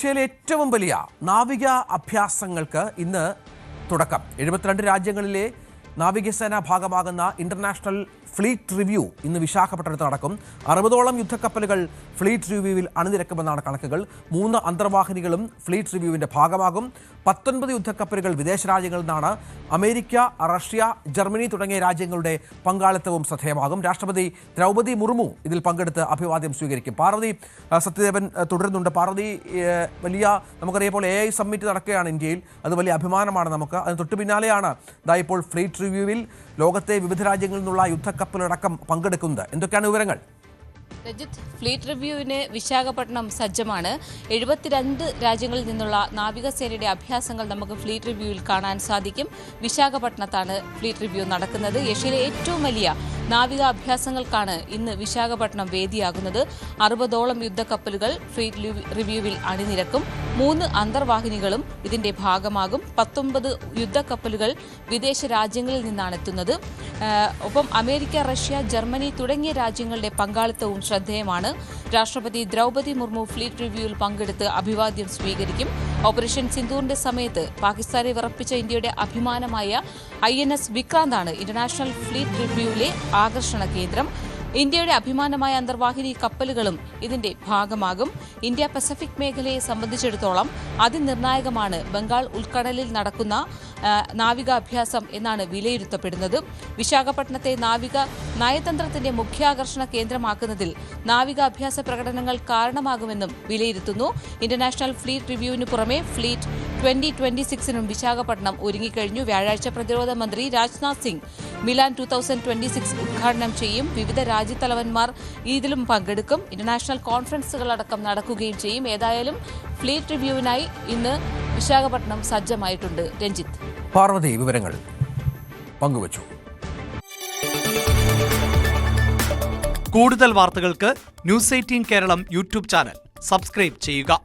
ഏഷ്യയിലെ ഏറ്റവും വലിയ നാവിക അഭ്യാസങ്ങൾക്ക് ഇന്ന് തുടക്കം. 72 രാജ്യങ്ങളിലെ നാവികസേന ഭാഗമാകുന്ന ഇന്റർനാഷണൽ ഫ്ലീറ്റ് റിവ്യൂ ഇന്ന് വിശാഖപട്ടണത്ത് നടക്കും. 60ഓളം യുദ്ധക്കപ്പലുകൾ ഫ്ലീറ്റ് റിവ്യൂവിൽ അണിനിരക്കുമെന്നാണ് കണക്കുകൾ. 3 അന്തർവാഹിനികളും ഫ്ലീറ്റ് റിവ്യൂവിന്റെ ഭാഗമാകും. 19 യുദ്ധക്കപ്പലുകൾ വിദേശ രാജ്യങ്ങളിൽ നിന്നാണ്. അമേരിക്ക, റഷ്യ, ജർമ്മനി തുടങ്ങിയ രാജ്യങ്ങളുടെ പങ്കാളിത്തവും ശ്രദ്ധേയമാകും. രാഷ്ട്രപതി ദ്രൗപദി മുർമു ഇതിൽ പങ്കെടുത്ത് അഭിവാദ്യം സ്വീകരിക്കും. പാർവതി സത്യദേവൻ തുടരുന്നുണ്ട്. പാർവതി, വലിയ നമുക്കറിയപ്പോൾ AI സമ്മിറ്റ് നടക്കുകയാണ് ഇന്ത്യയിൽ. അത് വലിയ അഭിമാനമാണ് നമുക്ക്. അതിന് തൊട്ടു പിന്നാലെയാണ് ഇപ്പോൾ ഫ്ലീറ്റ് റിവ്യൂവിൽ ലോകത്തെ വിവിധ രാജ്യങ്ങളിൽ നിന്നുള്ള യുദ്ധക്കപ്പലടക്കം പങ്കെടുക്കുന്നത്. എന്തൊക്കെയാണ് വിവരങ്ങൾ? രജിത്, ഫ്ലീറ്റ് റിവ്യൂവിന് വിശാഖപട്ടണം സജ്ജമാണ്. 72 രാജ്യങ്ങളിൽ നിന്നുള്ള നാവികസേനയുടെ അഭ്യാസങ്ങൾ നമുക്ക് ഫ്ലീറ്റ് റിവ്യൂവിൽ കാണാൻ സാധിക്കും. വിശാഖപട്ടണത്താണ് ഫ്ലീറ്റ് റിവ്യൂ നടക്കുന്നത്. ഏഷ്യയിലെ ഏറ്റവും വലിയ നാവിക അഭ്യാസങ്ങൾക്കാണ് ഇന്ന് വിശാഖപട്ടണം വേദിയാകുന്നത്. 60ഓളം യുദ്ധക്കപ്പലുകൾ ഫ്ലീറ്റ് റിവ്യൂവിൽ അണിനിരക്കും. 3 അന്തർവാഹിനികളും ഇതിന്റെ ഭാഗമാകും. 19 യുദ്ധക്കപ്പലുകൾ വിദേശ രാജ്യങ്ങളിൽ നിന്നാണ് എത്തുന്നത്. ഒപ്പം അമേരിക്ക, റഷ്യ, ജർമ്മനി തുടങ്ങിയ രാജ്യങ്ങളുടെ പങ്കാളിത്തവും ശ്രദ്ധേയമാണ്. രാഷ്ട്രപതി ദ്രൗപദി മുർമു ഫ്ലീറ്റ് റിവ്യൂവിൽ പങ്കെടുത്ത് അഭിവാദ്യം സ്വീകരിക്കും. ഓപ്പറേഷൻ സിന്ദൂറിന്റെ സമയത്ത് പാകിസ്ഥാനെ വിറപ്പിച്ച ഇന്ത്യയുടെ അഭിമാനമായ INS വിക്രാന്താണ് ഇന്റർനാഷണൽ ഫ്ലീറ്റ് റിവ്യൂവിലെ ആകർഷണ കേന്ദ്രം. ഇന്ത്യയുടെ അഭിമാനമായ അന്തർവാഹിനി കപ്പലുകളും ഇതിന്റെ ഭാഗമാകും. ഇന്ത്യ പസഫിക് മേഖലയെ സംബന്ധിച്ചിടത്തോളം അതിനിർണായകമാണ് ബംഗാൾ ഉൾക്കടലിൽ നടക്കുന്ന നാവികാഭ്യാസം എന്നാണ് വിലയിരുത്തപ്പെടുന്നത്. വിശാഖപട്ടണത്തെ നാവിക നയതന്ത്രത്തിന്റെ മുഖ്യാകർഷണ കേന്ദ്രമാക്കുന്നതിൽ നാവികാഭ്യാസ പ്രകടനങ്ങൾ കാരണമാകുമെന്നും വിലയിരുത്തുന്നു. ഇന്റർനാഷണൽ ഫ്ലീറ്റ് റിവ്യൂവിന് പുറമെ ഫ്ലീറ്റ് 2026നും വിശാഖപട്ടണം ഒരുങ്ങിക്കഴിഞ്ഞു. വ്യാഴാഴ്ച പ്രതിരോധ മന്ത്രി രാജ്നാഥ് സിംഗ് മിലാൻ 2026 ഉദ്ഘാടനം ചെയ്യും. വിവിധ രാജ്യത്തലവന്മാർ ഇതിലും പങ്കെടുക്കും. ഇന്റർനാഷണൽ കോൺഫറൻസുകളടക്കം നടക്കുകയും ചെയ്യും. ഏതായാലും ഫ്ലീറ്റ് റിവ്യൂവിനായി ഇന്ന് വിശാഖപട്ടണം സജ്ജമായിട്ടുണ്ട്. രഞ്ജിത്ത്, പാർവതി വിവരങ്ങൾ പങ്കുവച്ചു. കൂടുതൽ വാർത്തകൾക്ക് News 18 Keralam YouTube channel subscribe ചെയ്യുക.